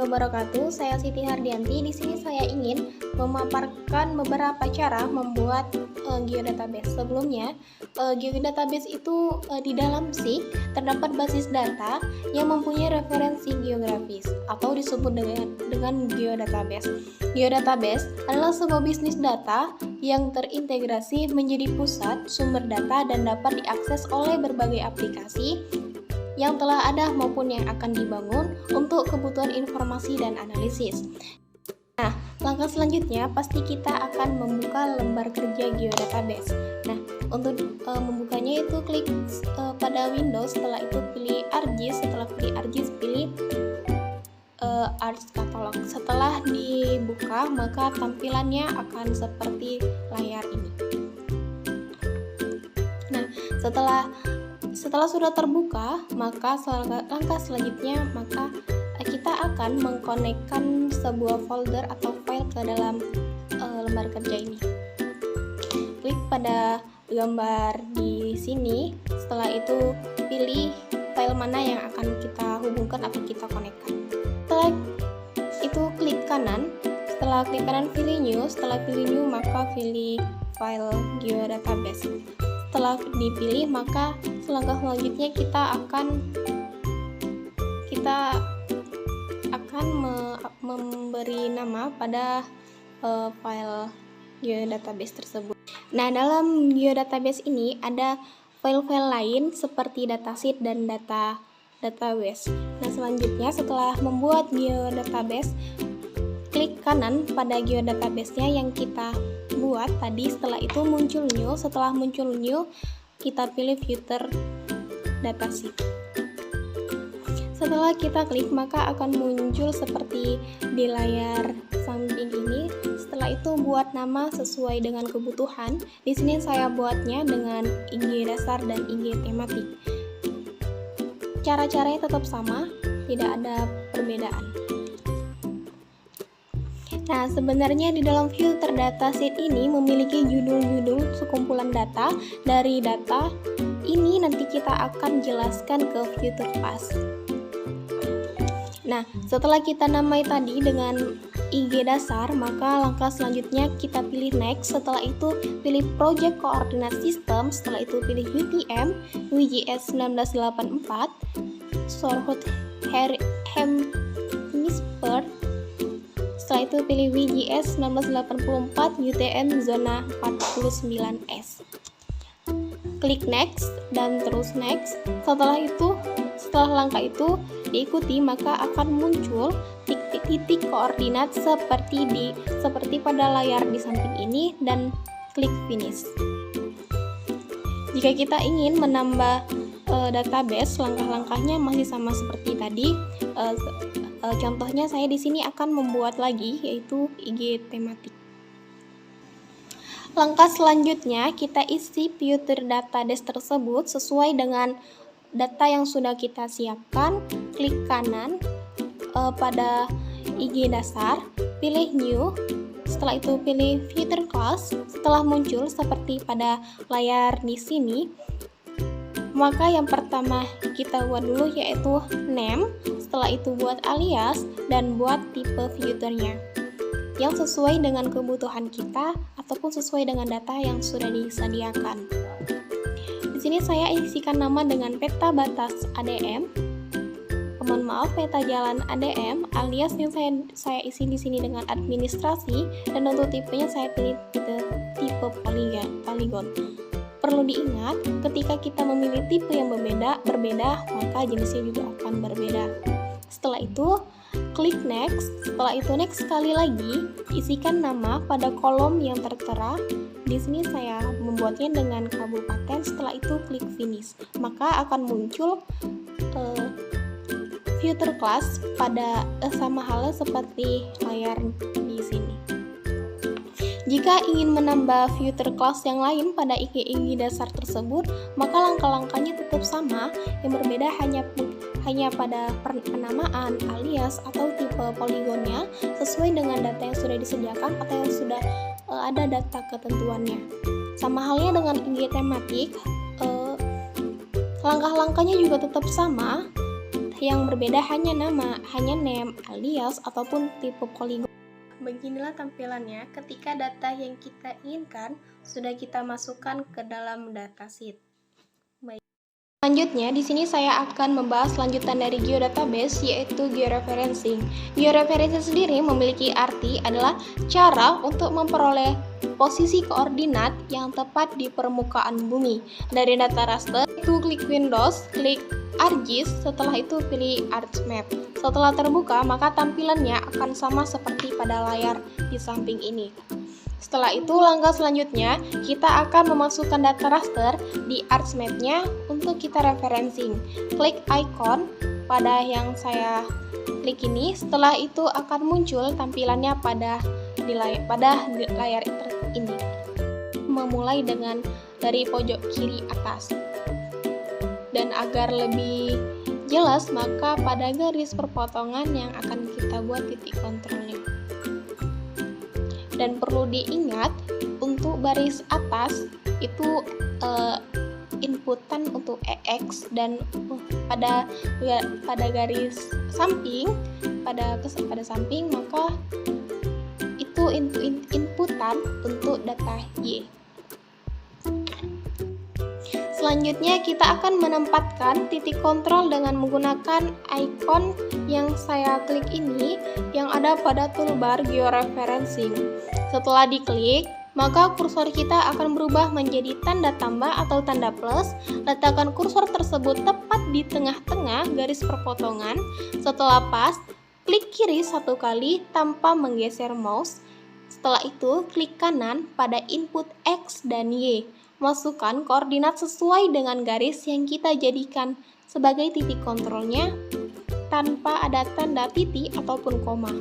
wabarakatuh. Saya Siti Hardianti. Di sini saya ingin memaparkan beberapa cara membuat geodatabase. Sebelumnya, geodatabase itu di dalam SIG terdapat basis data yang mempunyai referensi geografis atau disebut dengan geodatabase. Geodatabase adalah sebuah bisnis data yang terintegrasi menjadi pusat sumber data dan dapat diakses oleh berbagai aplikasi yang telah ada maupun yang akan dibangun untuk kebutuhan informasi dan analisis. Nah, langkah selanjutnya pasti kita akan membuka lembar kerja geodatabase. Nah, untuk membukanya itu klik pada Windows, setelah itu pilih ArcGIS, setelah pilih ArcGIS pilih ArcGIS Catalog. Setelah dibuka, maka tampilannya akan seperti layar ini. Nah, setelah sudah terbuka, maka langkah selanjutnya maka kita akan mengkonekkan sebuah folder atau file ke dalam lembar kerja ini. Klik pada gambar di sini, setelah itu pilih file mana yang akan kita hubungkan atau kita konekkan. Setelah itu klik kanan, setelah klik kanan pilih new, setelah pilih new maka pilih file geodatabase. Setelah dipilih, maka langkah selanjutnya kita akan memberi nama pada file geodatabase tersebut. Nah, dalam geodatabase ini ada file-file lain seperti datasheet dan database. Nah, selanjutnya setelah membuat geodatabase, klik kanan pada geodatabase-nya yang kita buat tadi. Setelah itu muncul new, setelah muncul new kita pilih filter datasheet. Setelah kita klik maka akan muncul seperti di layar samping ini. Setelah itu buat nama sesuai dengan kebutuhan. Di sini saya buatnya dengan IG dasar dan IG tematik. Cara-caranya tetap sama, tidak ada perbedaan. Nah, sebenarnya di dalam filter datasheet ini memiliki judul-judul sekumpulan data. Dari data ini nanti kita akan jelaskan ke filter class. Nah, setelah kita namai tadi dengan IG dasar, maka langkah selanjutnya kita pilih next. Setelah itu pilih project coordinate system. Setelah itu pilih UTM WGS 1984 Sorhut Hemisphere. Setelah itu pilih WGS 1984 UTM zona 49S. Klik next dan terus next. Setelah langkah itu diikuti, maka akan muncul titik-titik koordinat seperti pada layar di samping ini dan klik finish. Jika kita ingin menambah database, langkah-langkahnya masih sama seperti tadi. Contohnya saya di sini akan membuat lagi yaitu IG tematik. Langkah selanjutnya kita isi filter database tersebut sesuai dengan data yang sudah kita siapkan. Klik kanan pada IG dasar, pilih new. Setelah itu pilih filter class. Setelah muncul seperti pada layar di sini, maka yang pertama kita buat dulu yaitu name. Setelah itu buat alias dan buat tipe filternya yang sesuai dengan kebutuhan kita ataupun sesuai dengan data yang sudah disediakan. Di sini saya isikan nama dengan peta batas ADM. Mohon maaf, peta jalan ADM. Alias yang saya isi di sini dengan administrasi, dan untuk tipenya saya pilih tipe polygon. Perlu diingat, ketika kita memilih tipe yang berbeda, maka jenisnya juga akan berbeda. Setelah itu, klik next. Setelah itu next sekali lagi, isikan nama pada kolom yang tertera. Di sini saya membuatnya dengan kabupaten. Setelah itu klik finish. Maka akan muncul filter class pada sama halnya seperti layar di sini. Jika ingin menambah filter class yang lain pada IG dasar tersebut, maka langkah-langkahnya tetap sama. Yang berbeda hanya pada penamaan, alias, atau tipe poligonnya sesuai dengan data yang sudah disediakan atau yang sudah ada data ketentuannya. Sama halnya dengan IG tematik, langkah-langkahnya juga tetap sama, yang berbeda hanya nama, hanya name, alias, ataupun tipe poligon. Beginilah tampilannya ketika data yang kita inginkan sudah kita masukkan ke dalam datasheet. Baik. Selanjutnya, di sini saya akan membahas lanjutan dari geodatabase, yaitu georeferencing. Georeferencing sendiri memiliki arti adalah cara untuk memperoleh posisi koordinat yang tepat di permukaan bumi. Dari data raster, itu klik Windows, klik ArcGIS, setelah itu pilih ArcMap. Setelah terbuka, maka tampilannya akan sama seperti pada layar di samping ini. Setelah itu, langkah selanjutnya, kita akan memasukkan data raster di ArcMap-nya untuk kita referencing. Klik icon pada yang saya klik ini, setelah itu akan muncul tampilannya pada layar ini. Memulai dari pojok kiri atas. Dan agar lebih jelas, maka pada garis perpotongan yang akan kita buat titik kontrolnya. Dan perlu diingat, untuk baris atas itu inputan untuk EX, dan pada garis samping pada samping maka itu inputan untuk data Y. Selanjutnya kita akan menempatkan titik kontrol dengan menggunakan icon yang saya klik ini yang ada pada toolbar georeferencing. Setelah diklik, maka kursor kita akan berubah menjadi tanda tambah atau tanda plus. Letakkan kursor tersebut tepat di tengah-tengah garis perpotongan. Setelah pas, klik kiri satu kali tanpa menggeser mouse. Setelah itu, klik kanan pada input X dan Y. Masukkan koordinat sesuai dengan garis yang kita jadikan sebagai titik kontrolnya tanpa ada tanda titik ataupun koma.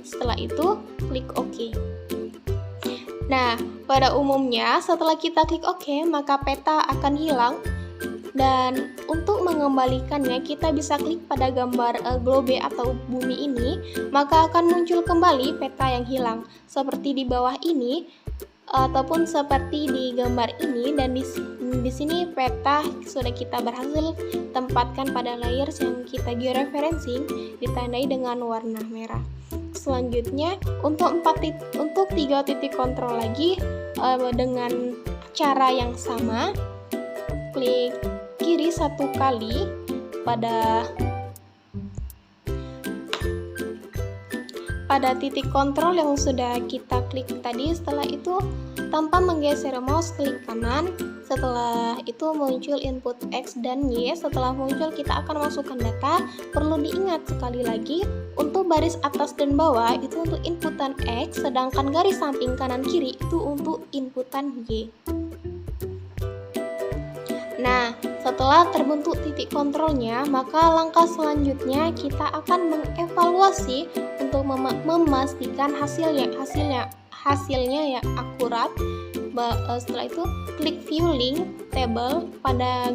Setelah itu, klik OK. Nah, pada umumnya setelah kita klik OK, maka peta akan hilang. Dan untuk mengembalikannya, kita bisa klik pada gambar globe atau bumi ini, maka akan muncul kembali peta yang hilang. Seperti di bawah ini, ataupun seperti di gambar ini, dan di sini peta sudah kita berhasil tempatkan pada layer yang kita georeferencing ditandai dengan warna merah. Selanjutnya untuk 3 titik kontrol lagi dengan cara yang sama, klik kiri satu kali pada titik kontrol yang sudah kita klik tadi. Setelah itu tanpa menggeser mouse, klik kanan. Setelah itu muncul input X dan Y. Setelah muncul, kita akan masukkan data. Perlu diingat sekali lagi, untuk baris atas dan bawah itu untuk inputan X, sedangkan garis samping kanan kiri itu untuk inputan Y. Nah, setelah terbentuk titik kontrolnya, maka langkah selanjutnya kita akan mengevaluasi untuk memastikan hasilnya yang akurat. Setelah itu klik view link table pada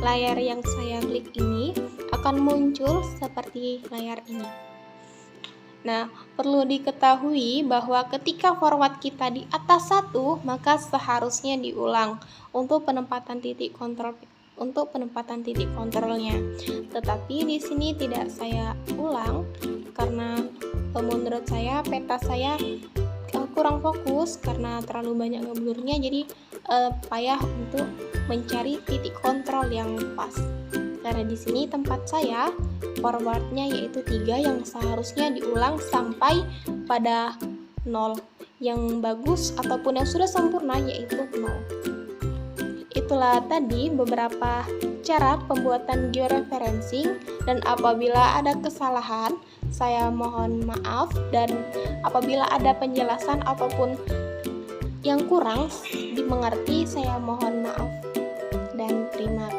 layar yang saya klik ini, akan muncul seperti layar ini. Nah, perlu diketahui bahwa ketika format kita di atas 1, maka seharusnya diulang untuk penempatan titik kontrolnya. Tetapi di sini tidak saya ulang karena menurut saya peta saya kurang fokus karena terlalu banyak ngeblurnya, jadi payah untuk mencari titik kontrol yang pas. Karena di sini tempat saya forwardnya yaitu 3 yang seharusnya diulang sampai pada 0. Yang bagus ataupun yang sudah sempurna yaitu 0. Itulah tadi beberapa cara pembuatan georeferencing, dan apabila ada kesalahan saya mohon maaf, dan apabila ada penjelasan ataupun yang kurang dimengerti saya mohon maaf dan terima kasih.